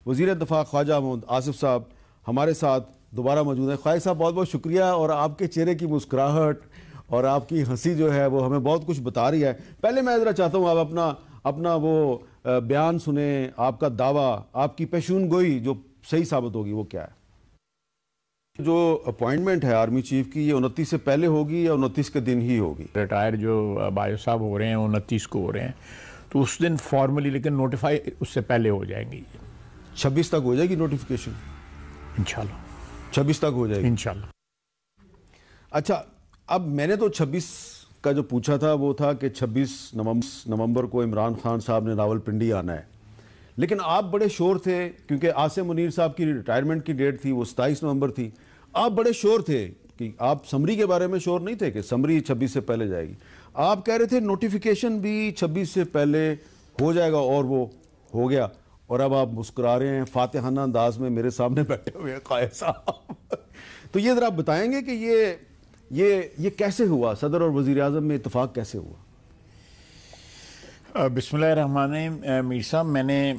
وزیر دفاع خواجہ محمد آصف صاحب ہمارے ساتھ دوبارہ موجود ہیں. خواجہ صاحب بہت بہت شکریہ, اور آپ کے چہرے کی مسکراہٹ اور آپ کی ہنسی جو ہے وہ ہمیں بہت کچھ بتا رہی ہے. پہلے میں ذرا چاہتا ہوں آپ اپنا وہ بیان سنیں, آپ کا دعویٰ, آپ کی پیشون گوئی جو صحیح ثابت ہوگی وہ کیا ہے؟ جو اپوائنٹمنٹ ہے آرمی چیف کی, یہ 29 سے پہلے ہوگی یا 29 کے دن ہی ہوگی؟ ریٹائر جو بایو صاحب ہو رہے ہیں 29 کو ہو رہے ہیں, تو اس دن فارملی, لیکن نوٹیفائی اس سے پہلے ہو جائیں گی. 26 تک ہو جائے گی نوٹیفیکیشن انشاءاللہ 26 تک ہو جائے گی انشاءاللہ. اچھا, اب میں نے تو 26 کا جو پوچھا تھا وہ تھا کہ 26 نومبر کو عمران خان صاحب نے راولپنڈی آنا ہے, لیکن آپ بڑے شور تھے کیونکہ عاصم منیر صاحب کی ریٹائرمنٹ کی ڈیٹ تھی, وہ 27 نومبر تھی. آپ بڑے شور تھے کہ آپ سمری کے بارے میں شور نہیں تھے کہ سمری 26 سے پہلے جائے گی. آپ کہہ رہے تھے نوٹیفیکیشن بھی 26 سے پہلے ہو جائے گا, اور وہ ہو گیا. اور اب آپ مسکرا رہے ہیں فاتحانہ انداز میں میرے سامنے بیٹھے ہوئے ہیں قائد صاحب. تو یہ ذرا بتائیں گے کہ یہ کیسے ہوا, صدر اور وزیر اعظم میں اتفاق کیسے ہوا؟ بسم اللہ الرحمن الرحیم. میر صاحب, میں نے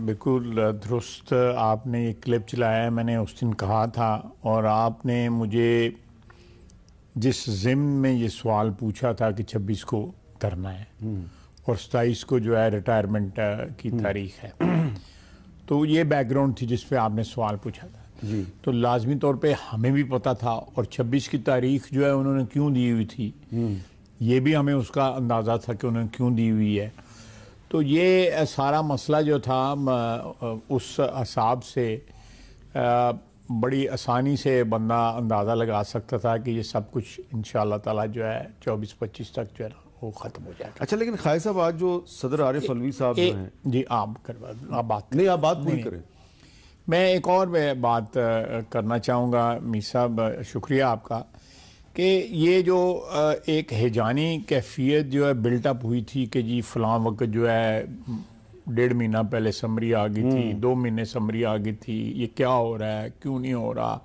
بالکل درست آپ نے یہ کلپ چلایا ہے. میں نے اس دن کہا تھا, اور آپ نے مجھے جس ضمن میں یہ سوال پوچھا تھا کہ 26 کو کرنا ہے اور 27 کو جو ہے ریٹائرمنٹ کی تاریخ ہے, تو یہ بیک گراؤنڈ تھی جس پہ آپ نے سوال پوچھا تھا. جی, تو لازمی طور پہ ہمیں بھی پتہ تھا, اور 26 کی تاریخ جو ہے انہوں نے کیوں دی ہوئی تھی یہ بھی ہمیں اس کا اندازہ تھا کہ انہوں نے کیوں دی ہوئی ہے. تو یہ سارا مسئلہ جو تھا اس حساب سے بڑی آسانی سے بندہ اندازہ لگا سکتا تھا کہ یہ سب کچھ انشاءاللہ تعالی جو ہے 24-25 تک جو ہے وہ ختم ہو جائے گا. اچھا, لیکن خواجہ صاحب آج جو صدر عارف علوی صاحب جو ہیں, جی آپ بات نہیں آپ بات پوری کریں. میں ایک اور بات کرنا چاہوں گا میر صاحب, شکریہ آپ کا, کہ یہ جو ایک ہیجانی کیفیت جو ہے بلٹ اپ ہوئی تھی کہ جی فلاں وقت جو ہے 1.5 مہینہ پہلے سمری آ گئی تھی, 2 مہینے سمری آ گئی تھی, یہ کیا ہو رہا ہے, کیوں نہیں ہو رہا.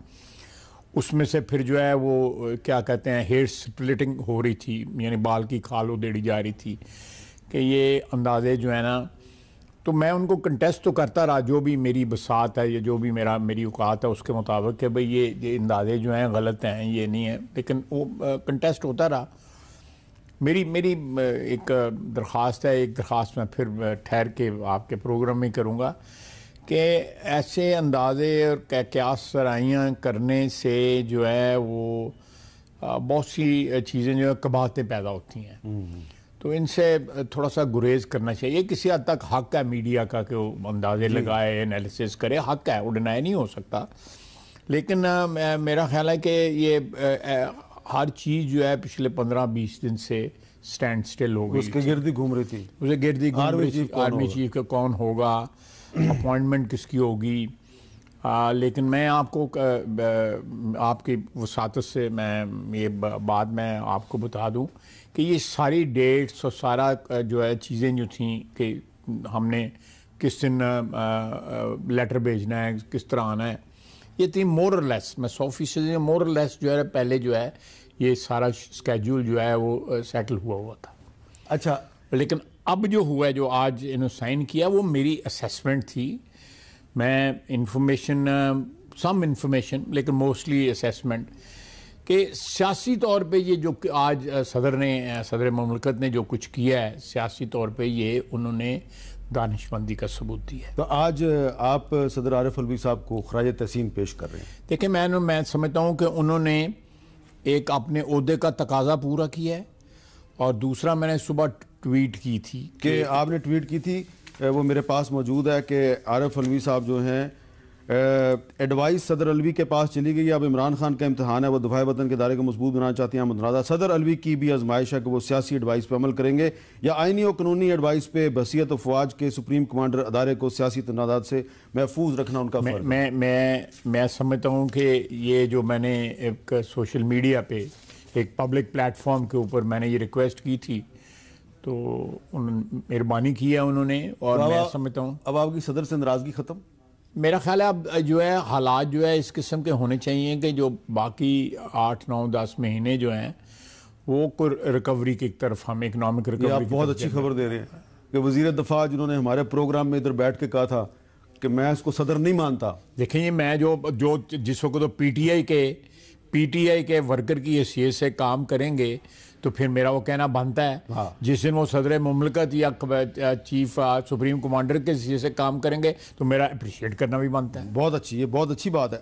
اس میں سے پھر جو ہے وہ کیا کہتے ہیں ہیئر سپلٹنگ ہو رہی تھی, یعنی بال کی کھال ادیڑی جا رہی تھی کہ یہ اندازے جو ہے نا. تو میں ان کو کنٹیسٹ تو کرتا رہا جو بھی میری بساط ہے یا جو بھی میری اوقات ہے اس کے مطابق کہ بھئی یہ اندازے جو ہیں غلط ہیں, یہ نہیں ہیں, لیکن وہ کنٹیسٹ ہوتا رہا. میری ایک درخواست ہے, ایک درخواست میں پھر ٹھہر کے آپ کے پروگرام میں کروں گا, کہ ایسے اندازے اور قیاس سرائیاں کرنے سے جو ہے وہ بہت سی چیزیں جو ہے قباحتیں پیدا ہوتی ہیں. تو ان سے تھوڑا سا گریز کرنا چاہیے. کسی حد تک حق ہے میڈیا کا کہ وہ اندازے لگائے, انالیسس کرے, حق ہے, وہ ڈینائی نہیں ہو سکتا. لیکن میرا خیال ہے کہ یہ ہر چیز جو ہے پچھلے 15-20 دن سے سٹینڈ سٹل ہو گئی. اس کے گرد ہی گھوم رہی تھی, اسے گرد ہی گھوم رہی تھی, آرمی چیف کا کون ہوگا, اپوائنٹمنٹ کس کی ہوگی. لیکن میں آپ کو آپ کی وساطت سے میں یہ بات میں آپ کو بتا دوں کہ یہ ساری ڈیٹس اور سارا جو ہے چیزیں جو تھیں کہ ہم نے کس دن لیٹر بھیجنا ہے, کس طرح آنا ہے, یہ تھی مور اور لیس, میں 100% مور اور لیس جو ہے پہلے جو ہے یہ سارا اسکیجول جو ہے وہ سیٹل ہوا تھا. اچھا, لیکن اب جو ہوا ہے, جو آج انہوں سائن کیا, وہ میری اسیسمنٹ تھی. میں سم انفارمیشن لیکن موسٹلی اسیسمنٹ کہ سیاسی طور پہ یہ جو آج صدر مملکت نے جو کچھ کیا ہے سیاسی طور پہ, یہ انہوں نے دانش مندی کا ثبوت دیا ہے. تو آج آپ صدر عارف علوی صاحب کو خراج تحسین پیش کر رہے ہیں. دیکھیں, میں سمجھتا ہوں کہ انہوں نے ایک اپنے عہدے کا تقاضا پورا کیا ہے, اور دوسرا میں نے صبح ٹویٹ کی تھی کہ آپ نے ٹویٹ کی تھی, وہ میرے پاس موجود ہے, کہ عارف علوی صاحب جو ہیں ایڈوائس صدر علوی کے پاس چلی گئی, اب عمران خان کا امتحان ہے, وہ دفاع وطن کے دائرے کو مضبوط بنانا چاہتے ہیں. متنازع صدر علوی کی بھی آزمائش ہے کہ وہ سیاسی ایڈوائس پہ عمل کریں گے یا آئینی و قانونی ایڈوائس پہ. بحیثیت افواج کے سپریم کمانڈر ادارے کو سیاسی تنازعات سے محفوظ رکھنا ان کا فرض ہے. میں سمجھتا ہوں کہ یہ جو میں نے ایک سوشل میڈیا پہ ایک پبلک پلیٹ فارم کے اوپر میں نے یہ ریکویسٹ کی تھی, تو مہربانی کی ہے انہوں نے, اور میں سمجھتا ہوں اب آپ کی صدر سے ناراضگی ختم. میرا خیال ہے اب جو ہے حالات جو ہے اس قسم کے ہونے چاہیے کہ جو باقی 8-9-10 مہینے جو ہیں وہ ریکوری کی طرف, ہم اکنامک ریکوری. آپ بہت اچھی خبر دے رہے ہیں کہ وزیر دفاع جنہوں نے ہمارے پروگرام میں ادھر بیٹھ کے کہا تھا کہ میں اس کو صدر نہیں مانتا. دیکھیں یہ میں جو جس وقت تو پی ٹی آئی کے ورکر کی حیثیت سے کام کریں گے تو پھر میرا وہ کہنا بنتا ہے. جس دن وہ صدر مملکت یا چیف سپریم کمانڈر کے حیثیت سے کام کریں گے تو میرا اپریشیٹ کرنا بھی بنتا ہے. بہت اچھی، یہ بہت اچھی بات ہے.